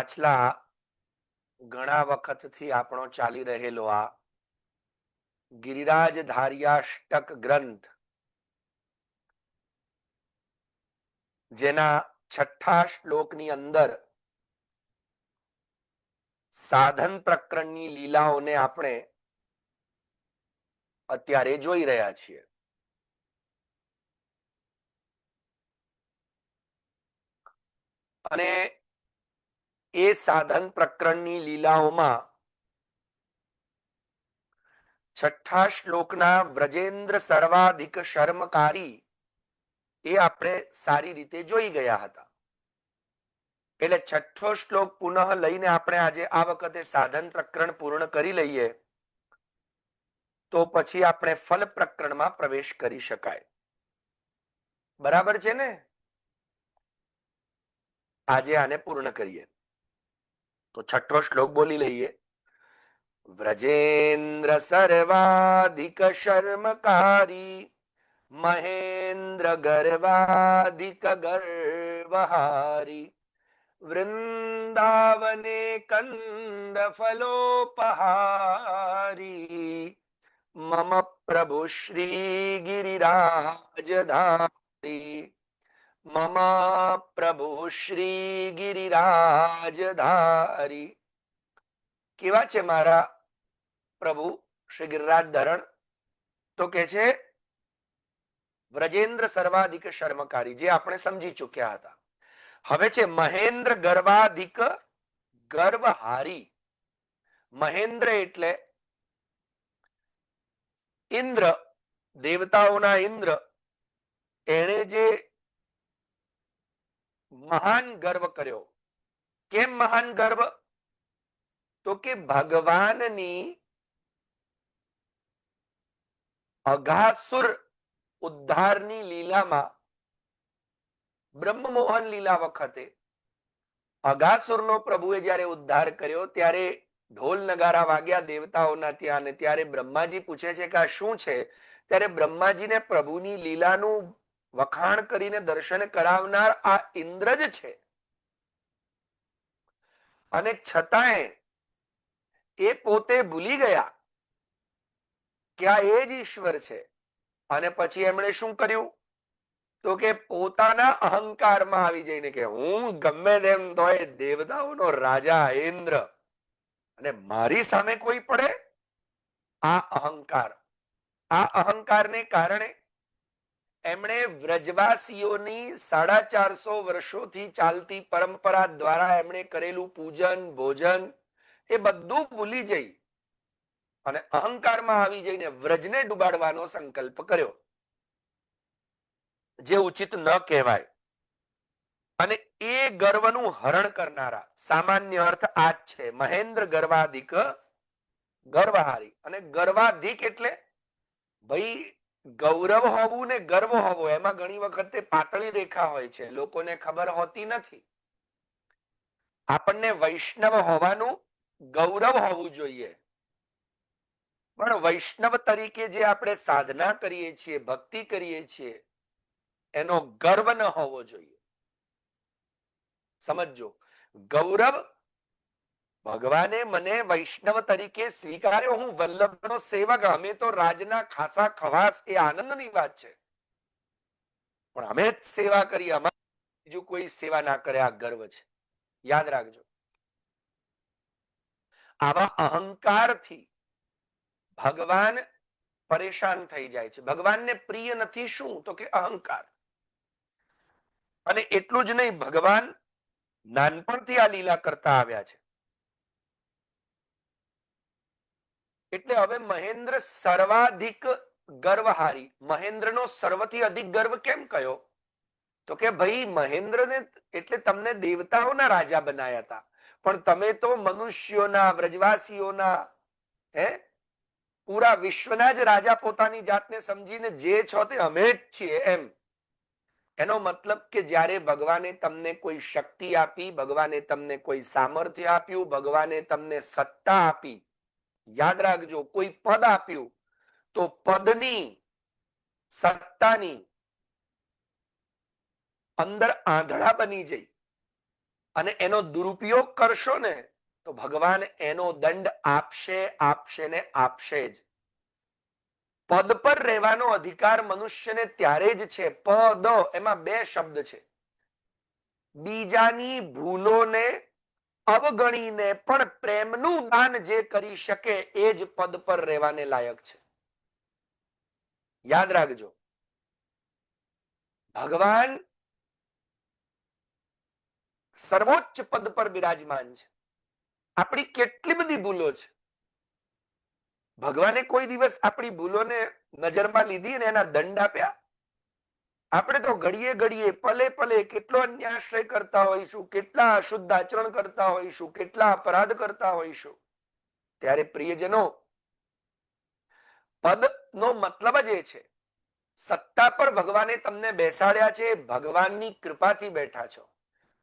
પાછલા ઘણા વખતથી આપણો ચાલી રહેલો આ ગિરિરાજ ધાર્યાષ્ટક ગ્રંથ, જેના 6ઠ્ઠા શ્લોકની અંદર સાધન પ્રકરણની લીલાઓને આપણે અત્યારે જોઈ રહ્યા છીએ. અને એ સાધન પ્રકરણની લીલાઓમાં 6ઠ્ઠા શ્લોકના વ્રજેન્દ્ર સર્વાધિક શર્મકારી એ આપણે સારી રીતે જોઈ ગયા હતા. એટલે 6ઠ્ઠો શ્લોક પુનઃ લઈને આપણે આજે આ વખતે સાધન પ્રકરણ પૂર્ણ કરી લઈએ તો પછી આપણે ફલ પ્રકરણમાં પ્રવેશ કરી શકાય. બરાબર છે ને? આજે આને પૂર્ણ કરીએ. તો 6ઠ્ઠો શ્લોક બોલી લઈએ. વ્રજેન્દ્ર સર્વાધિક શર્મકારી મહેન્દ્ર ગર્વાધિક ગર્વહારી વૃંદાવને કંદ ફલોપહારી મમ પ્રભુ શ્રી ગિરિરાજધારી મમ પ્રભુ શ્રી ગિરિરાજધારી. કેવા છે મારા પ્રભુ શ્રી ગિરિરાજ ધરણ? તો કે છે વ્રજેન્દ્ર સર્વાધિક શર્મકારી, જે આપણે સમજી ચૂક્યા હતા. હવે છે મહેન્દ્ર ગર્વાધિક ગર્વહારી. મહેન્દ્ર એટલે ઇન્દ્ર, દેવતાઓના ઇન્દ્ર. એણે જે મહાન ગર્વ કર્યો. કેમ મહાન ગર્વ? તો કે ભગવાનની અઘાસુર ઉદ્ધારની લીલામાં, બ્રહ્મમોહન લીલા વખતે અઘાસુરનો પ્રભુએ જ્યારે ઉદ્ધાર કર્યો ત્યારે ઢોલ નગારા વાગ્યા દેવતાઓના ત્યાં, અને ત્યારે બ્રહ્માજી પૂછે છે કે આ શું છે? ત્યારે બ્રહ્માજીને પ્રભુની લીલાનું વખાણ કરીને દર્શન કરાવનાર આ ઇન્દ્ર જ છે. અને છતાંય એ પોતે ભૂલી ગયા કે આ એ જ ઈશ્વર છે. અને પછી એમણે શું કર્યું? તો કે પોતાના અહંકારમાં આવી જઈને કે હું ગમે તેમ તોય દેવતાઓનો રાજા ઇન્દ્ર, અને મારી સામે કોઈ પડે? આ અહંકારને કારણે એમણે વ્રજવાસીઓની 450 વર્ષોથી ચાલતી પરંપરા દ્વારા એમણે કરેલું પૂજન ભોજન એ બધું ભૂલી જઈ અને અહંકારમાં આવી જઈને વ્રજને ડુબાડવાનો સંકલ્પ કર્યો, જે ઉચિત ન કહેવાય. અને એ ગર્વનું હરણ કરનારા સામાન્ય અર્થ આ જ છે, મહેન્દ્ર ગર્વાધિક ગર્વહારી. અને ગર્વાધિક એટલે ભાઈ ગૌરવ હોવું ને ગર્વ હોવો એમાં ઘણી વખત પાતળી રેખા હોય છે, લોકોને ખબર હોતી નથી. આપણને વૈષ્ણવ હોવાનું ગૌરવ હોવું જોઈએ, પણ વૈષ્ણવ તરીકે જે આપણે સાધના કરીએ છીએ, ભક્તિ કરીએ છીએ, એનો ગર્વ ન હોવો જોઈએ. સમજો, ગૌરવ ભગવાને મને વૈષ્ણવ તરીકે સ્વીકાર્યો, હું વલ્લભનો સેવક, અમે તો રાજના ખાસા ખવાસ, એ આનંદની વાત છે. પણ અમે જ સેવા કરી, અમારે બીજું કોઈ સેવા ના કરે, આ ગર્વ છે. યાદ રાખજો. આવા અહંકારથી ભગવાન પરેશાન થઈ જાય છે. ભગવાનને પ્રિય નથી શું? તો કે અહંકાર. અને એટલું જ નહીં, ભગવાન નાનપણથી આ લીલા કરતા આવ્યા છે. એટલે હવે મહેન્દ્ર સર્વાધિક ગર્વહારી. મહેન્દ્રનો સર્વથી અધિક ગર્વ કેમ કયો? તો કે ભાઈ મહેન્દ્રને એટલે તમને દેવતાઓના રાજા બનાયા હતા, પણ તમે તો મનુષ્યોના, વ્રજવાસીઓના, પૂરા વિશ્વના જ રાજા પોતાની જાતને સમજીને જે છો તે અમે જ છીએ એમ. એનો મતલબ કે જ્યારે ભગવાને તમને કોઈ શક્તિ આપી, ભગવાને તમને કોઈ સામર્થ્ય આપ્યું, ભગવાને તમને સત્તા આપી, યાદ રાખજો, કોઈ પદ આપ્યું, તો પદની, સત્તાની અંદર આંધળા બની જઈ અને એનો દુરુપયોગ કરશો ને તો ભગવાન એનો દંડ આપશે આપશે ને આપશે જ. પદ પર રહેવાનો અધિકાર મનુષ્યને ત્યારે જ છે, પદ એમાં બે શબ્દ છે, બીજાની ભૂલોને અવગણીને પણ પ્રેમનું દાન જે કરી શકે એ જ પદ પર રહેવાને લાયક છે. યાદ રાખજો, ભગવાન સર્વોચ્ચ પદ પર બિરાજમાન છે. આપણી કેટલી બધી ભૂલો છે, ભગવાને કોઈ દિવસ આપણી ભૂલોને નજરમાં લીધી અને એના દંડ આપ્યા? આપણે તો ઘડીએ ઘડીએ પલે પલે કેટલો અન્યાશ્રય કરતા હોઈશું, કેટલા અશુદ્ધ આચરણ કરતા હોઈશું, કેટલા અપરાધ કરતા હોઈશું. ત્યારે પ્રિયજનો, પદ નો મતલબ જ એ છે, સત્તા પર ભગવાને તમને બેસાડ્યા છે, ભગવાનની કૃપાથી બેઠા છો.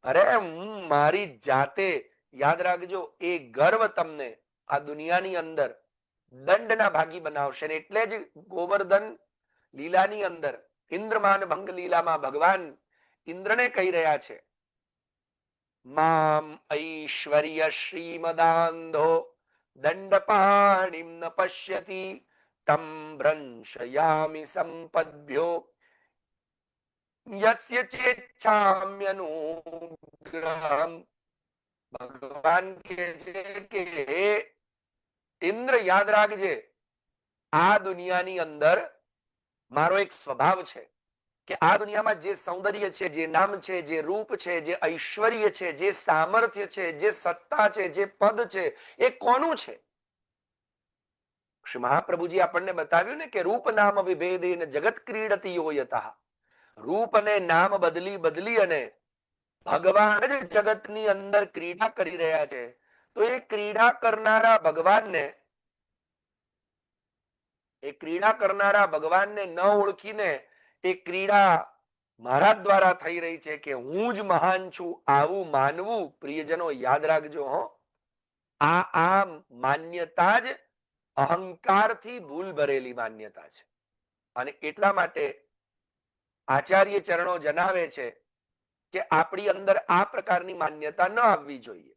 અરે હું મારી જાતે, યાદ રાખજો, એ ગર્વ તમને આ દુનિયાની અંદર દંડના ભાગી બનાવશે. એટલે જ ગોવર્ધન લીલાની અંદર ઇન્દ્રમાન ભંગ લીલામાં ભગવાન ઇન્દ્રને કહી રહ્યા છે, મામ ઐશ્વર્ય શ્રીમદાંધો દંડપાણિમ ન પશ્યતિ તમ ભ્રંશયામિ સંપદ્ભ્યો યસ્ય ચેચ્છામ્યનુગ્રહમ. ભગવાન કહે છે કે હે ઇન્દ્ર, યાદ રાખજે, આ દુનિયાની અંદર મારો એક સ્વભાવ છે કે આ દુનિયામાં જે સૌંદર્ય છે, જે નામ છે, જે રૂપ છે, જે ઐશ્વર્ય છે, જે સામર્થ્ય છે, જે સત્તા છે, જે પદ છે, એ કોનું છે? શ્રી મહાપ્રભુજી આપણને બતાવ્યું ને કે રૂપ નામ વિભેદેન જગત ક્રીડતી યોયતઃ. રૂપ અને નામ બદલી બદલી અને ભગવાન જ જગતની અંદર ક્રીડા કરી રહ્યા છે. તો એ ક્રીડા કરનારા ભગવાનને ન ઓળખીને એ ક્રીડા મારા દ્વારા થઈ રહી છે કે હું જ મહાન છું, આવું માનવું, પ્રિયજનો યાદ રાખજો હો, આ માન્યતા જ અહંકારથી ભૂલ ભરેલી માન્યતા છે. અને એટલા માટે આચાર્ય ચરણો જણાવે છે કે આપણી અંદર આ પ્રકારની માન્યતા ન આવવી જોઈએ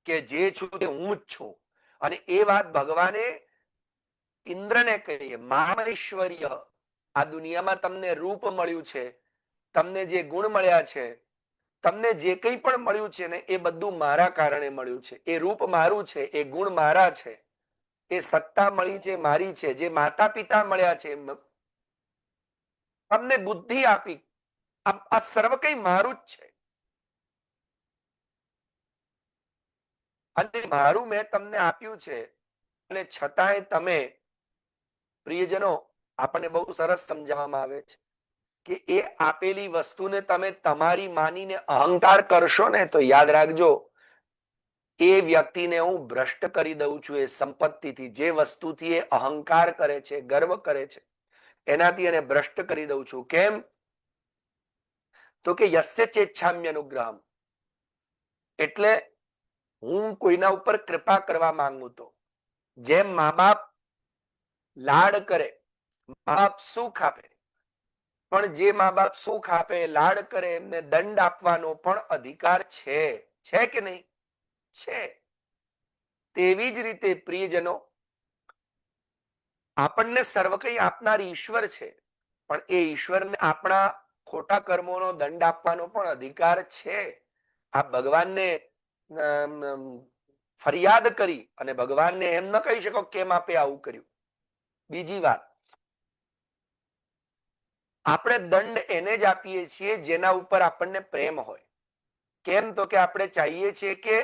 કે જે છું તે હું જ છું. અને એ વાત ભગવાને ઇન્દ્રને કહીએ, મામૈશ્વર્ય, આ દુનિયામાં તમને રૂપ મળ્યું છે, તમને જે ગુણ મળ્યા છે, તમને જે કંઈ પણ મળ્યું છે ને, એ બધું મારા કારણે મળ્યું છે. એ રૂપ મારું છે, એ ગુણ મારા છે, એ સત્તા મળી છે મારી છે, જે માતા પિતા મળ્યા છે, તમને બુદ્ધિ આપી, આ સર્વ કંઈ મારું જ છે. અને મારું મેં તમને આપ્યું છે, અને છતાંય તમે, પ્રિયજનો, આપણને બહુ સરસ સમજાવવામાં આવે છે કે એ આપેલી વસ્તુને તમે તમારી માનીને અહંકાર કરશો ને તો યાદ રાખજો, એ વ્યક્તિને હું ભ્રષ્ટ કરી દઉં છું. એ સંપત્તિથી, જે વસ્તુથી એ અહંકાર કરે છે, ગર્વ કરે છે, એનાથી એને ભ્રષ્ટ કરી દઉં છું. કેમ? તો કે યસ્ય ચેચ્છામ્ય અનુગ્રહમ, એટલે હું કોઈના ઉપર કૃપા કરવા માંગુ તો જેમ મા બાપ લાડ કરે, મા બાપ સુખ આપે, પણ જે મા બાપ સુખ આપે, લાડ કરે, એમને દંડ આપવાનો પણ અધિકાર છે. છે કે નહીં? છે. તેવી જ રીતે પ્રિયજનો, આપણને સર્વ કંઈ આપનાર ઈશ્વર છે, પણ એ ઈશ્વરને આપણા ખોટા કર્મોનો દંડ આપવાનો પણ અધિકાર છે. આ ભગવાનને ફરિયાદ કરી અને ભગવાનને એમ ન કહી શકો કેમ આપે આવું કર્યું. બીજી વાત, આપણે દંડ એને જ આપીએ છીએ જેના ઉપર આપણને પ્રેમ હોય. કેમ? તો કે આપણે ચાહીએ છીએ કે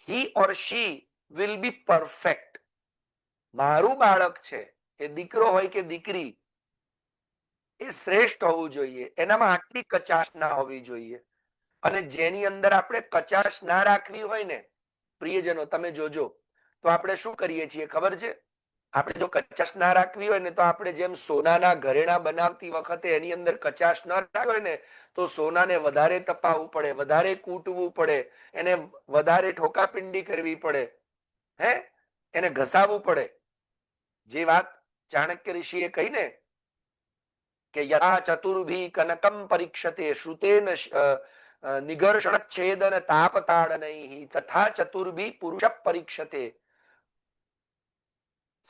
હી ઓર શી વિલ બી પરફેક્ટ. મારું બાળક છે, એ દીકરો હોય કે દીકરી, એ શ્રેષ્ઠ હોવું જોઈએ, એનામાં આટલી કચાશ ના હોવી જોઈએ. અને જેની અંદર આપણે કચાશ ના રાખવી હોય ને, પ્રિયજનો તમે જોજો, તો આપણે શું કરીએ છીએ ખબર છે? આપણે જો કચાશ ના રાખવી હોય ને, તો આપણે જેમ સોનાના ઘરેણા બનાવતી વખતે એની અંદર કચાશ ના રાખવી હોય ને, તો સોનાને વધારે તપાવવું પડે, વધારે કૂટવું પડે, એને વધારે ઠોકાપિંડી કરવી પડે, હે, એને ઘસાવવું પડે. જે વાત ચાણક્ય ઋષિએ કહી ને કે યથા ચતુર્ભી કનકમ પરીક્ષતે શ્રુતેન નિઘર્ષણ છેદન તાપ તાડનૈ તથા ચતુર્ભી પુરુષ પરીક્ષતે.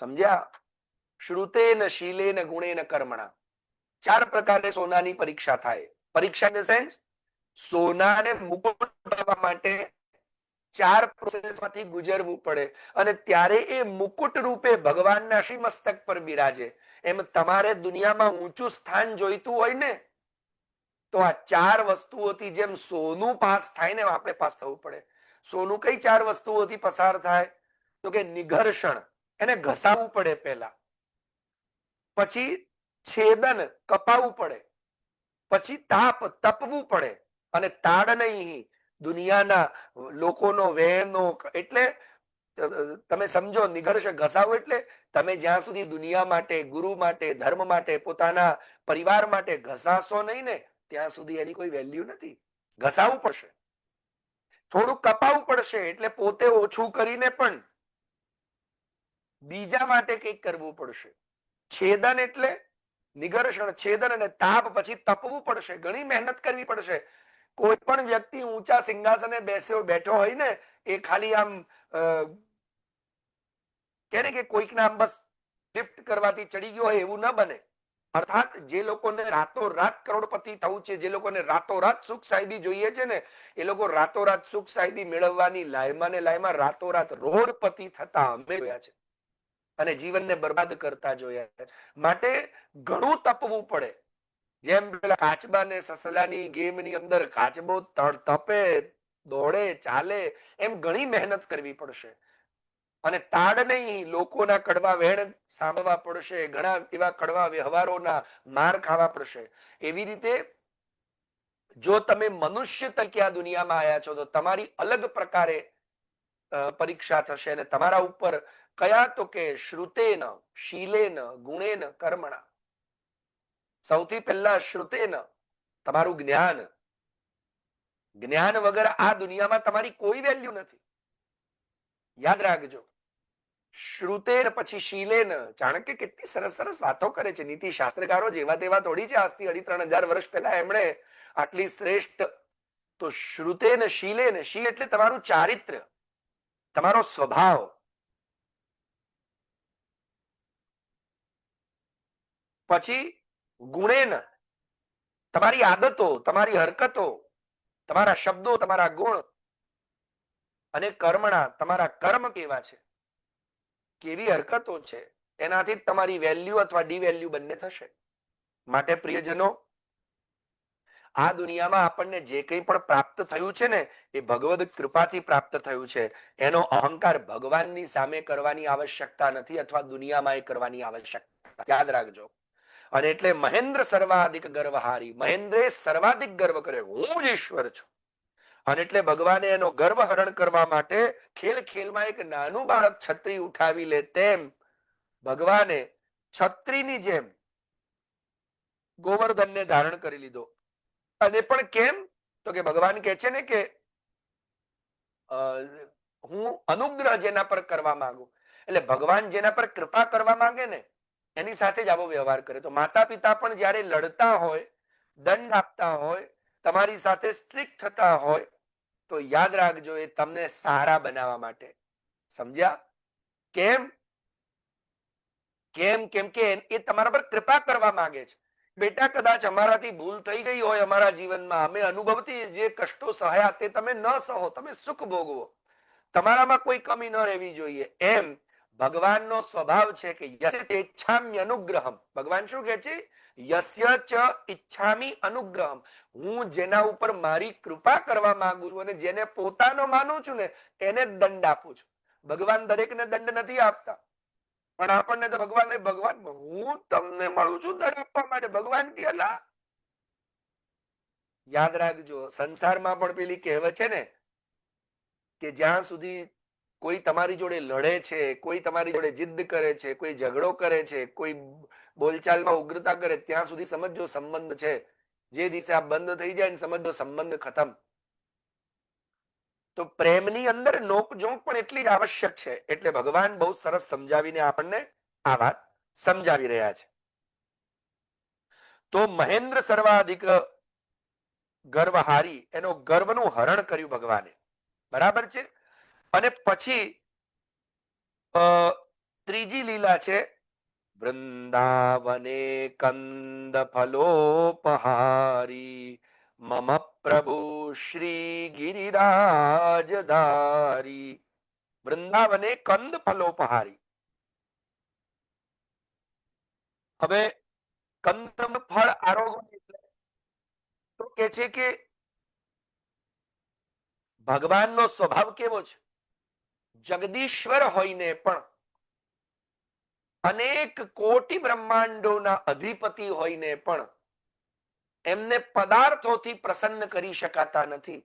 સમજ્યા? શ્રુતેન શીલેન ગુણેન કર્મણા. 4 પ્રકારે સોનાની પરીક્ષા થાય. પરીક્ષા ઇન ધ સેન્સ સોનાને મુકુટ બનાવવા માટે 4 પ્રોસેસમાંથી ગુજરવું પડે અને ત્યારે એ મુકુટ રૂપે ભગવાનના શ્રી મસ્તક પર બિરાજે. એમ તમારે દુનિયામાં ઊંચું સ્થાન જોઈતું હોય ને તો આ 4 વસ્તુઓથી જેમ સોનું પાસ થાય ને આપણે પાસ થવું પડે. સોનું કઈ 4 વસ્તુઓથી પસાર થાય? તો કે નિઘર્ષણ, એને ઘસાવવું પડે પહેલા, પછી છેદન, કપાવવું પડે, પછી તાપ, તપવું પડે, અને તાડનૈ, દુનિયાના લોકોનો વહેનો. એટલે તમે સમજો, નિઘર્ષ ઘસાવો એટલે તમે જ્યાં સુધી દુનિયા માટે, ગુરુ માટે, ધર્મ માટે, પોતાના પરિવાર માટે ઘસાશો નહીં ને ત્યાં સુધી એની કોઈ વેલ્યુ નથી. ઘસાવવું પડશે, થોડું કપાવવું પડશે, એટલે પોતે ઓછું કરીને પણ બીજા માટે કંઈક કરવું પડશે. છેદન એટલે નિઘર્ષણ, છેદન અને તાપ, પછી તપવું પડશે, ઘણી મહેનત કરવી પડશે. કોઈ પણ વ્યક્તિ ઊંચા સિંહાસને બેઠો હોય ને એ ખાલી આમ કે ને કે કોઈકના આમ બસ લિફ્ટ કરવાથી ચડી ગયો હોય એવું ન બને. અર્થાત જે લોકોને રાતોરાત કરોડપતિ થવું છે, જે લોકોને રાતોરાત સુખ સાહેબી જોઈએ છે ને એ લોકો રાતોરાત સુખ સાહેબી મેળવવાની લાયમાં ને લાયમાં રાતોરાત રોડપતિ થતા અમે જોયા છે અને જીવનને બરબાદ કરતા જોયા છે. માટે ઘણું તપવું પડે. જેમ પેલા કાચબા ને સસલાની ગેમની અંદર કાચબો તપે, દોડે, ચાલે, એમ ઘણી મહેનત કરવી પડશે. અને તાડ નહીં, લોકોના કડવા વેણ સાંભળવા પડશે, ઘણા એવા કડવા વ્યવહારોના માર ખાવા પડશે. એવી રીતે જો તમે મનુષ્ય તરીકે આ દુનિયામાં આવ્યા છો તો તમારી અલગ પ્રકારે પરીક્ષા થશે. અને તમારા ઉપર કયા? તો કે શ્રુતેન શીલેન ગુણેન કર્મણા. સૌથી પહેલા શ્રુતેન, તમારું જ્ઞાન. જ્ઞાન વગર આ દુનિયામાં તમારી કોઈ વેલ્યુ નથી, યાદ રાખજો. શ્રુતેન, પછી શીલેન. ચાણક્ય કેટલી સરસ સરસ વાતો કરે છે. નીતિ શાસ્ત્રકારો જેવા તેવા થોડી છે. આજથી 2,500 વર્ષ પહેલા એમણે આટલી શ્રેષ્ઠ. તો શ્રુતેન શીલેન, શીલ એટલે તમારું ચારિત્ર્ય, તમારો સ્વભાવ. પછી ગુણેન, તમારી આદતો, તમારી હરકતો, તમારા શબ્દો, તમારા ગુણ. અને કર્મણા, તમારા કર્મ કેવા છે, કેવી હરકતો છે, એનાથી તમારી વેલ્યુ અથવા ડિવેલ્યુ બંને થશે. માટે પ્રિયજનો, આ દુનિયામાં આપણને જે કંઈ પણ પ્રાપ્ત થયું છે ને એ ભગવદ કૃપાથી પ્રાપ્ત થયું છે. એનો અહંકાર ભગવાનની સામે કરવાની આવશ્યકતા નથી અથવા દુનિયામાં એ કરવાની આવશ્યકતા, યાદ રાખજો. અને એટલે મહેન્દ્ર સર્વાધિક ગર્વહારી, મહેન્દ્રે સર્વાધિક ગર્વ કર્યો, હું જ ઈશ્વર છું. અને એટલે ભગવાને એનો ગર્વ હરણ કરવા માટે ખેલ ખેલમાં એક નાનું બાળક છત્રી ઉઠાવી લે તેમ ભગવાને છત્રીની જેમ ગોવર્ધનને ધારણ કરી લીધો. અને પણ કેમ? તો કે ભગવાન કહે છે ને કે હું અનુગ્રહ જેના પર કરવા માંગુ, એટલે ભગવાન જેના પર કૃપા કરવા માંગે ને એની સાથે જ આવો વ્યવહાર કરે. તો માતા પિતા પણ જયારે લડતા હોય, દંડ આપતા હોય, તમારી સાથે સ્ટ્રિક્ટ થતા હોય તો યાદ રાખજો એ તમને સારા બનાવવા માટે. સમજ્યા? કેમ? કેમ કે એ તમારા પર કૃપા કરવા માંગે છે. બેટા, કદાચ અમારાથી ભૂલ થઈ ગઈ હોય અમારા જીવનમાં, અમે અનુભવતી જે કષ્ટો સહ્યા તે તમે ન સહો, તમે સુખ ભોગવો, તમારામાં કોઈ કમી ન રહેવી જોઈએ. એમ ભગવાનનો સ્વભાવ છે કે યસ્ય ઈચ્છામિ અનુગ્રહમ. ભગવાન શું કહે છે? યસ્ય ચ ઈચ્છામિ અનુગ્રહમ. હું જેના ઉપર મારી કૃપા કરવા માંગુ છું અને જેને પોતાનો માનું છું ને એને દંડ આપું છું. ભગવાન દરેકને દંડ નથી આપતા, પણ આપણને તો ભગવાન હું તમને મળું છું દંડ આપવા માટે. ભગવાન કે અલા, યાદ રાખજો, સંસારમાં પણ પેલી કહેવત છે ને કે જ્યાં સુધી કોઈ તમારી જોડે લડે છે, કોઈ તમારી જોડે જિદ્દ કરે છે, કોઈ ઝઘડો કરે છે, કોઈ બોલચાલમાં ઉગ્રતા કરે, ત્યાં સુધી સમજો સંબંધ છે. જે દિવસે આ બંધ થઈ જાય ને સમજો સંબંધ ખતમ. તો પ્રેમની અંદર નોકઝોંક પણ એટલી જ આવશ્યક છે. એટલે ભગવાન બહુ સરસ સમજાવીને આપણને આ વાત સમજાવી રહ્યા છે. તો મહેન્દ્ર સર્વાધિક ગર્વહારી, એનો ગર્વનું હરણ કર્યું ભગવાને. બરાબર છે. અને પછી ત્રીજી લીલા છે વૃંદાવને કંદ ફલોપહારી મમ પ્રભુ શ્રી ગિરિરાજધારી. વૃંદાવને કંદ ફલોપહારી. હવે કંદ ફળ આરોગણ એટલે તો કે છે કે ભગવાનનો સ્વભાવ કેવો છે? જગદીશ્વર હોઈને પણ, અનેક કોટી બ્રહ્માંડોના અધિપતિ હોઈને પણ એમને પદાર્થોથી પ્રસન્ન કરી શકાતા નથી.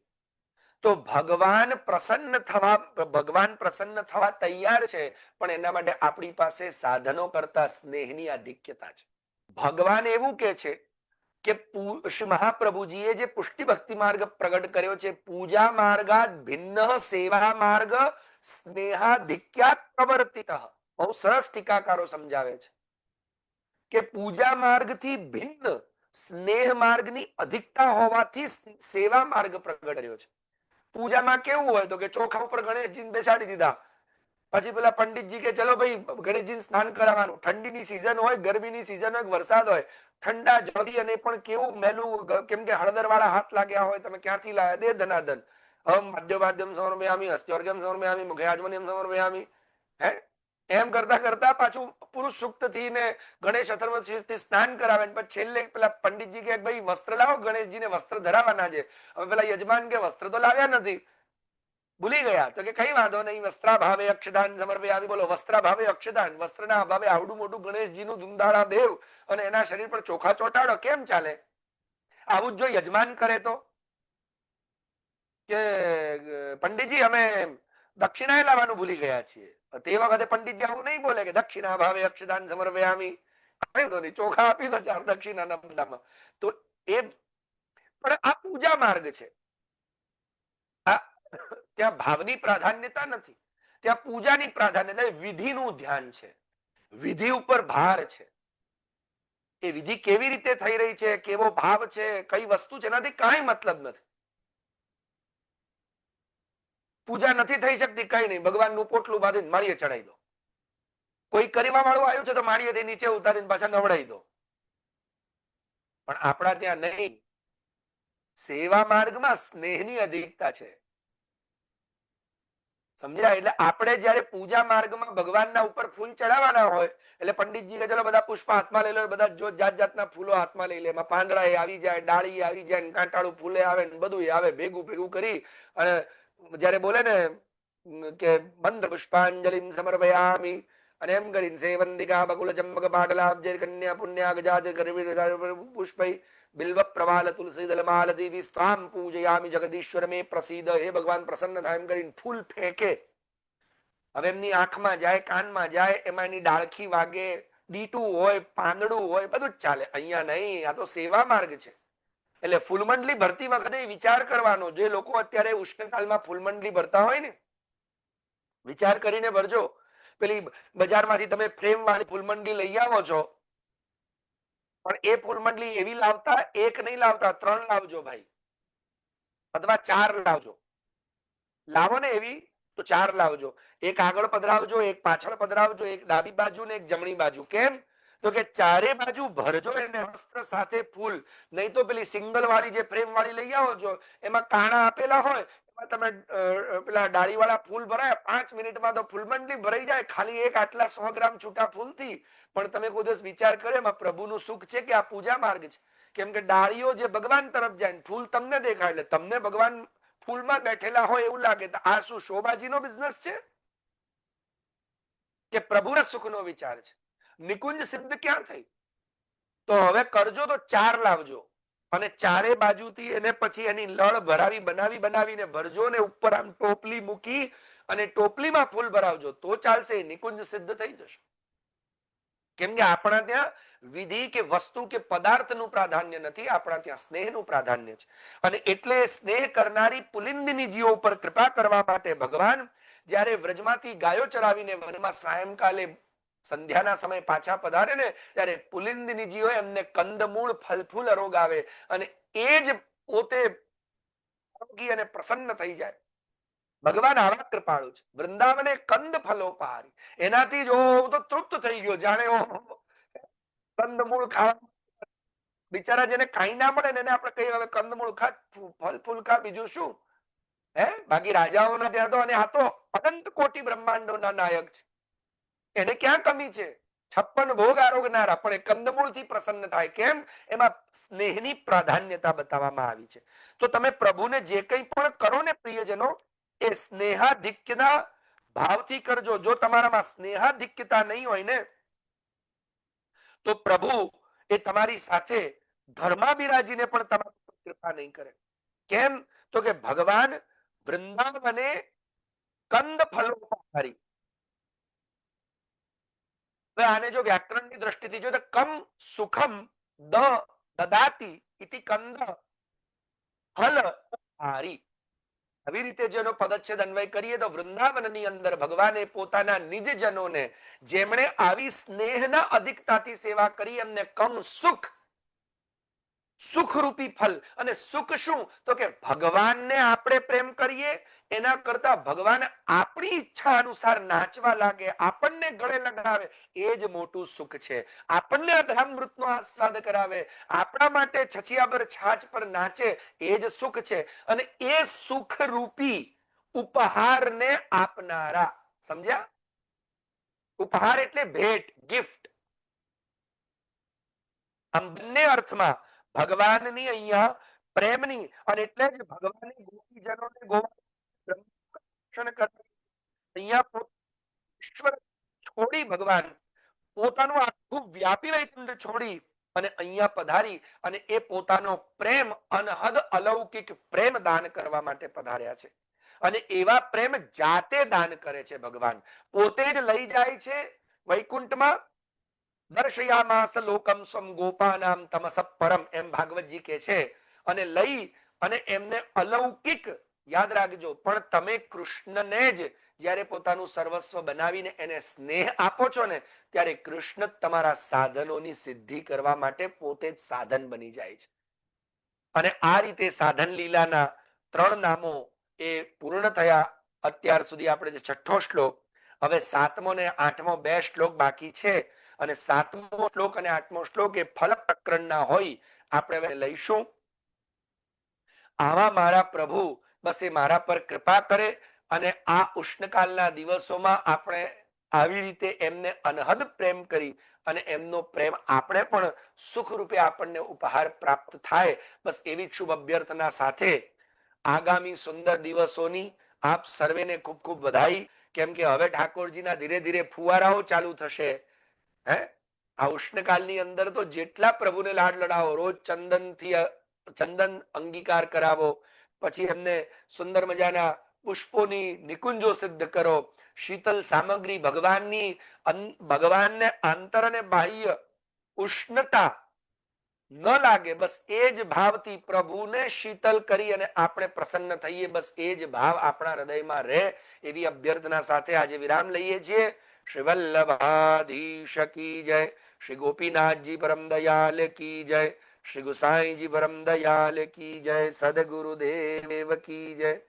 તો ભગવાન પ્રસન્ન થવા તૈયાર છે, પણ એના માટે આપણી પાસે સાધનો કરતા સ્નેહની આધિક્યતા છે. ભગવાન એવું કે છે કે મહાપ્રભુજીએ જે પુષ્ટિ ભક્તિ માર્ગ પ્રગટ કર્યો છે, પૂજા માર્ગાત ભિન્ન સેવા માર્ગ સ્નેહાધિક્યાત પ્રવર્તિત. બહુ સરસ ટીકાકારો સમજાવે છે કે પૂજા માર્ગથી ભિન્ન સ્નેહ માર્ગની અધિકતા હોવાથી સેવા માર્ગ પ્રગટ કર્યો છે. પૂજામાં કેવું હોય તો કે ચોખા ઉપર ગણેશજીને બેસાડી દીધા, પછી પેલા પંડિતજી કે ચલો ભાઈ ગણેશજીને સ્નાન કરાવવાનું. ઠંડીની સિઝન હોય, ગરમીની સિઝન હોય, વરસાદ હોય, ઠંડા જળથી અને પણ કેવું મેલું, કેમ કે હળદર વાળા હાથ લાગ્યા હોય, તમે ક્યાંથી લાયા? દે ધનાધન. મધ્યવાદ્યમ સમર્પયામિ, હસ્ત્યોર્ઘ્યમ સમર્પયામિ, મુખે આચમનીયમ સમર્પયામિ. હે એમ કરતા કરતા પાછું પુરુષ સૂક્ત થી ને ગણેશ અથર્વશીર્ષથી સ્નાન કરાવે. પછી છેલ્લે પેલા પંડિતજી કે ભાઈ વસ્ત્ર લાવો, ગણેશજીને વસ્ત્ર ધરાવવાના છે. હવે પેલા યજમાન કે વસ્ત્ર તો લાવ્યા નથી, ભૂલી ગયા. તો કે કઈ વાંધો નહીં, વસ્ત્રાભાવે અક્ષદાન સમર્પયામિ. બોલો, વસ્ત્રાભાવે અક્ષદાન, વસ્ત્રના અભાવે આવડું મોટું ગણેશજીનું ધુંધાળા દેવ અને એના શરીર પર ચોખા ચોટાડો, કેમ ચાલે? આવું જ જો યજમાન કરે તો કે પંડિતજી અમે દક્ષિણા લાવવાનું ભૂલી ગયા છીએ, તે વખતે પંડિતજી આવું નહીં બોલે કે દક્ષિણા ભાવે અક્ષદાન સમર્પયામિ, ચોખા આપી દો 4 દક્ષિણાના બદલામાં. તો એ પણ આ પૂજા માર્ગ છે. ત્યાં ભાવની પ્રાધાન્યતા નથી, ત્યાં પૂજાની પ્રાધાન્યતા, વિધિનું ધ્યાન છે, વિધિ ઉપર ભાર છે. એ વિધિ કેવી રીતે થઈ રહી છે, કેવો ભાવ છે, કઈ વસ્તુ છે, એનાથી કાંઈ મતલબ નથી. પૂજા નથી થઈ શકતી, કઈ નહીં, ભગવાનનું પોટલું બાંધીને માળીએ ચડાવી દો. કોઈ કરવા વાળું આવ્યું છે તો માળીએથી નીચે ઉતારીને પાછા નવડાવી દો. પણ આપણા ત્યાં નહીં. સેવા માર્ગમાં સ્નેહની અધિકતા છે. સમજ્યા? એટલે આપણે જયારે પૂજા માર્ગમાં ભગવાનના ઉપર ફૂલ ચડાવવાના હોય એટલે પંડિતજી કે ચલો બધા પુષ્પ હાથમાં લઈ લો, બધા જો જાત જાતના ફૂલો હાથમાં લઈ લે. એમાં પાંદડા આવી જાય, ડાળી આવી જાય, કાંટાળું ફૂલે આવે, બધું આવે, ભેગું ભેગું કરી અને જયારે બોલે ને કે મંત્ર પુષ્પાંજલિ સમર્પયામિ અને એમ કરીને સેવંતિકા બકુલ ચંપક પાટલાબ્જ કન્યા પુણ્યા ગજાત પુષ્પૈ બિલ્વ પ્રવાલ તુલસી દલમાલ દેવી સ્વામ પૂજયામિ જગદીશ્વર મે પ્રસિદ્ધ. હે ભગવાન પ્રસન્ન થાય એમ કરીને ફૂલ ફેંકે. હવે એમની આંખમાં જાય, કાનમાં જાય, એમાં એની ડાળખી વાગે, ડીટું હોય, પાંદડું હોય, બધું જ ચાલે. અહીંયા નહીં, આ તો સેવા માર્ગ છે. એટલે ફૂલમંડલી ભરતી વખતે વિચાર કરવાનો. જે લોકો અત્યારે ઉષ્ણકાળમાં ફૂલમંડલી ભરતા હોય ને, વિચાર કરીને ભરજો. પેલી બજારમાંથી તમે ફ્રેમ વાળી ફૂલમંડલી લઈ આવો છો, પણ એ ફૂલમંડલી એવી લાવતા, એક નહીં લાવતા, 3 લાવજો ભાઈ, અથવા 4 લાવજો. લાવો ને એવી તો 4 લાવજો. એક આગળ પધરાવજો, એક પાછળ પધરાવજો, એક ડાબી બાજુ ને એક જમણી બાજુ. કેમ? તો કે ચારે બાજુ ભરજો એને વસ્ત્ર સાથે ફૂલ. નહીં તો પેલી સિંગલ વાળી જે ફ્રેમ વાળી લઈ આવો છો, એમાં કાણા આપેલા હોય, એમાં તમે પેલા ડાળી વાળા ફૂલ ભરાય, 5 મિનિટમાં તો ફૂલમંડલી ભરાઈ જાય, ખાલી એક આટલા 100 ગ્રામ છૂટા ફૂલથી. પણ તમે કોઈ દિવસ વિચાર કર્યો એમાં પ્રભુનું સુખ છે કે આ પૂજા માર્ગ છે? કેમ કે ડાળીઓ જે ભગવાન તરફ જાય, ફૂલ તમને દેખાય, એટલે તમને ભગવાન ફૂલમાં બેઠેલા હોય એવું લાગે. તો આ શું શોભાજીનો બિઝનેસ છે કે પ્રભુના સુખનો વિચાર છે? નિકુંજ સિદ્ધ ક્યાં થઈ? તો હવે કરજો તો 4 લાવજો અને ચારે બાજુથી એને પછી એની લળ ભરાવી બનાવીને ભરજો ને ઉપર આમ ટોપલી મૂકી અને ટોપલીમાં ફૂલ ભરાવજો તો ચાલશે. નિકુંજ સિદ્ધ થઈ જશે. કેમ કે આપણા ત્યાં વિધિ કે વસ્તુ કે પદાર્થનું પ્રાધાન્ય નથી, આપણા ત્યાં સ્નેહનું પ્રાધાન્ય છે. અને એટલે સ્નેહ કરનારી પુલિંદિનીજીઓ ઉપર કૃપા કરવા માટે ભગવાન જ્યારે વ્રજમાંથી ગાયો ચરાવીને વનમાં સાયંકાલે સંધ્યાના સમય પાછા પધારે ને, ત્યારે પુલિંદિનીજીઓ એમને કંદમૂળ ફલફૂલ રોગાવે અને એ જ પોતે અને પ્રસન્ન થઈ જાય. ભગવાન આવા કૃપાળુ છે. વૃંદાવને કંદ ફલોપહારી, એનાથી જો હું તો તૃપ્ત થઈ ગયો, જાણે કંદમૂળ ખાવા. બિચારા જેને કાંઈ ના મળે ને એને આપણે કહીએ હવે કંદમૂળ ખા, ફલ ફૂલ ખા, બીજું શું. બાકી રાજાઓના ત્યાં તો, અને આ તો અનંત કોટી બ્રહ્માંડોના નાયક છે, એને ક્યાં કમી છે. 56 ભોગ આરોગનારા પણ એ કંદમૂળથી પ્રસન્ન થાય. કેમ? એમાં સ્નેહની પ્રાધાન્યતા બતાવવામાં આવી છે. તો તમે પ્રભુને જે કંઈ પણ કરો ને પ્રિયજનો, એ સ્નેહાધિક્યના ભાવથી કરજો. જો તમારામાં સ્નેહાધિક્યતા નહીં હોય ને, તો પ્રભુ એ તમારી સાથે ઘરમાં બિરાજીને પણ તમારી કૃપા નહીં કરે. કેમ? તો કે ભગવાન વૃંદાવને કંદ ફલોપહારી. હવે આને જો વ્યાકરણની દ્રષ્ટિથી જો, કમ સુખમ દદાતી ઇતિ કંદ ફલ ઉપહારી. આવી રીતે જેનો પદચ્છેદ અન્વય કરીએ તો વૃંદાવનની અંદર ભગવાને પોતાના નિજજનોને, જેમણે આવી સ્નેહના અધિકતાથી સેવા કરી, એમને કમ સુખ, સુખરૂપી ફલ. અને સુખ શું? તો કે ભગવાનને આપણે પ્રેમ કરીએ એના કરતા ભગવાન આપણી ઈચ્છા અનુસાર નાચવા લાગે, આપણને ગળે લગાવે, એ જ મોટું સુખ છે. આપણને અધરામૃતનો આસ્વાદ કરાવે, આપણા માટે છછિયાબર છાછ પર નાચે, એ જ સુખ છે. અને એ સુખરૂપી ઉપહારને આપનારા. સમજ્યા? ઉપહાર એટલે ભેટ, ગિફ્ટ. આમ બંને અર્થમાં ભગવાનની અહીંયા પ્રેમની, અને એટલે જ ભગવાને ગોપીજનોને અહીંયા ઈશ્વર છોડી, ભગવાન પોતાનું આખું વ્યાપી વૈકુંઠ છોડી અને અહીંયા પધારી અને એ પોતાનો પ્રેમ, અનહદ અલૌકિક પ્રેમ દાન કરવા માટે પધાર્યા છે. અને એવા પ્રેમ જાતે દાન કરે છે ભગવાન, પોતે જ લઈ જાય છે વૈકુંઠમાં. દર્શયામાસ લોકમ સ્વમ ગોપાનામ તમસ પરમ, એમ ભાગવતજી કે છે. અને લઈ અને એમને અલૌકિક, યાદ રાખજો, પણ તમે કૃષ્ણને જ જ્યારે પોતાનું સર્વસ્વ બનાવીને એને સ્નેહ આપો છો ને, ત્યારે કૃષ્ણ તમારા સાધનોની સિદ્ધિ કરવા માટે પોતે જ સાધન બની જાય છે. અને આ રીતે સાધન લીલાના 3 નામો એ પૂર્ણ થયા. અત્યાર સુધી આપણે જે 6થો શ્લોક, હવે 7મો ને 8મો 2 શ્લોક બાકી છે. અને 7મો શ્લોક અને 8મો શ્લોક એ ફલ પ્રકરણના હોય. આપણે હવે લઈશું. આવા મારા પ્રભુ બસ એ મારા પર કૃપા કરે અને આ ઉષ્ણકાલના દિવસોમાં આપણે આવી રીતે એમને અનહદ પ્રેમ કરી અને એમનો પ્રેમ આપણે પણ સુખરૂપે આપણને ઉપહાર પ્રાપ્ત થાય. બસ એવી શુભ અભ્યર્થના સાથે આગામી સુંદર દિવસોની આપ સર્વેને ખૂબ ખૂબ વધાઈ. કેમ કે હવે ઠાકોરજીના ધીરે ધીરે ફુવારાઓ ચાલુ થશે. આ ઉષ્ણકાલની અંદર તો જેટલા પ્રભુને લાડ લડાવો, રોજ ચંદન અંગીકાર કરાવો, પછી એમને સુંદર મજાના પુષ્પોની નિકુંજો સિદ્ધ કરો, શીતલ સામગ્રી, ભગવાનને આંતર અને બાહ્ય ઉષ્ણતા ન લાગે, બસ એ જ ભાવથી પ્રભુને શીતલ કરી અને આપણે પ્રસન્ન થઈએ, બસ એ જ ભાવ આપણા હૃદયમાં રહે. એવી અભ્યર્થના સાથે આજે વિરામ લઈએ છીએ. શ્રી વલ્લભાધીશ કી જય, શ્રી ગોપીનાથજી પરમ દયાલ કી જય, શ્રી ગુસાઈજી પરમ દયાલ કી જય, સદગુરુદેવ કી જય.